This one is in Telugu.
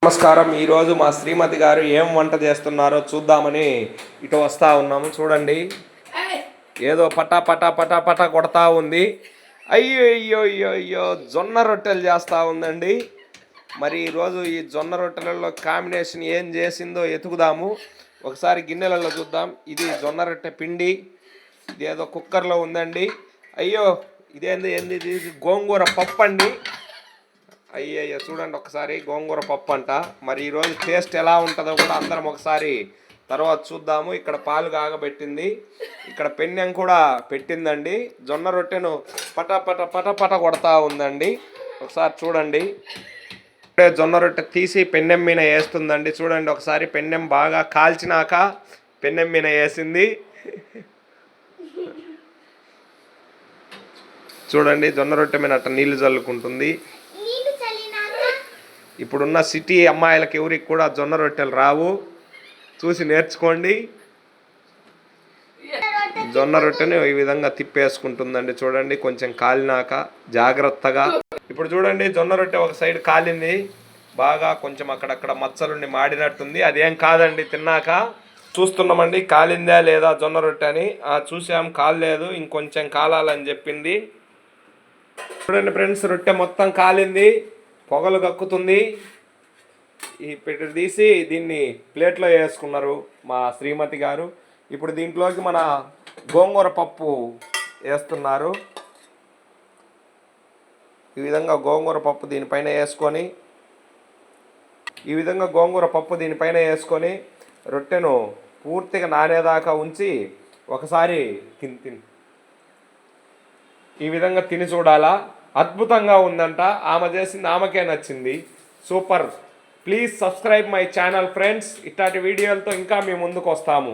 నమస్కారం. ఈరోజు మా శ్రీమతి గారు ఏం వంట చేస్తున్నారో చూద్దామని ఇటు వస్తూ ఉన్నాము. చూడండి, ఏదో పటా పటా పటా పటా కొడతా ఉంది. అయ్యో అయ్యో అయ్యో అయ్యో జొన్న రొట్టెలు చేస్తూ ఉందండి. మరి ఈరోజు ఈ జొన్న రొట్టెలలో కాంబినేషన్ ఏం చేసిందో ఎతుకుదాము. ఒకసారి గిన్నెలలో చూద్దాం. ఇది జొన్న రొట్టె పిండి, ఇది ఏదో కుక్కర్లో ఉందండి. అయ్యో ఏంది గోంగూర పప్పు అండి. అయ్యయ్యో చూడండి ఒకసారి, గోంగూర పప్పు అంట. మరి ఈరోజు టేస్ట్ ఎలా ఉంటుందో కూడా అందరం ఒకసారి తర్వాత చూద్దాము. ఇక్కడ పాలు కాగబెట్టింది, ఇక్కడ పెన్నెం కూడా పెట్టిందండి. జొన్న రొట్టెను పట పట పట పట కొడతా ఉందండి. ఒకసారి చూడండి, ఇప్పుడే జొన్న రొట్టె తీసి పెన్నెం మీద వేస్తుందండి. చూడండి ఒకసారి, పెన్నెం బాగా కాల్చినాక పెన్నెం మీద వేసింది. చూడండి, జొన్న రొట్టె మీద అట్ట నీళ్లు చల్లుకుంటుంది. ఇప్పుడున్న సిటీ అమ్మాయిలకి ఎవరికి కూడా జొన్న రొట్టెలు రావు, చూసి నేర్చుకోండి. జొన్న రొట్టెని ఈ విధంగా తిప్పేసుకుంటుందండి. చూడండి, కొంచెం కాలినాక జాగ్రత్తగా. ఇప్పుడు చూడండి, జొన్న రొట్టె ఒక సైడ్ కాలింది బాగా, కొంచెం అక్కడక్కడ మచ్చలుండి మాడినట్టుంది. అదేం కాదండి, తిన్నాక చూస్తున్నామండి కాలిందా లేదా జొన్న రొట్టె అని. చూసాం, కాలేదు, ఇంకొంచెం కాలాలని చెప్పింది. చూడండి ఫ్రెండ్స్, రొట్టె మొత్తం కాలింది, పొగలు కక్కుతుంది. ఈ పెట్టి తీసి దీన్ని ప్లేట్లో వేసుకున్నారు మా శ్రీమతి గారు. ఇప్పుడు దీంట్లోకి మన గోంగూర పప్పు వేస్తున్నారు. ఈ విధంగా గోంగూర పప్పు దీనిపైన వేసుకొని రొట్టెను పూర్తిగా నానేదాకా ఉంచి ఒకసారి ఈ విధంగా తిని చూడాలా. అద్భుతంగా ఉందంట. ఆమె చేసింది ఆమెకే నచ్చింది. Super. Please subscribe my channel friends. ఇట్లాంటి వీడియోలతో ఇంకా మేము ముందుకు వస్తాము.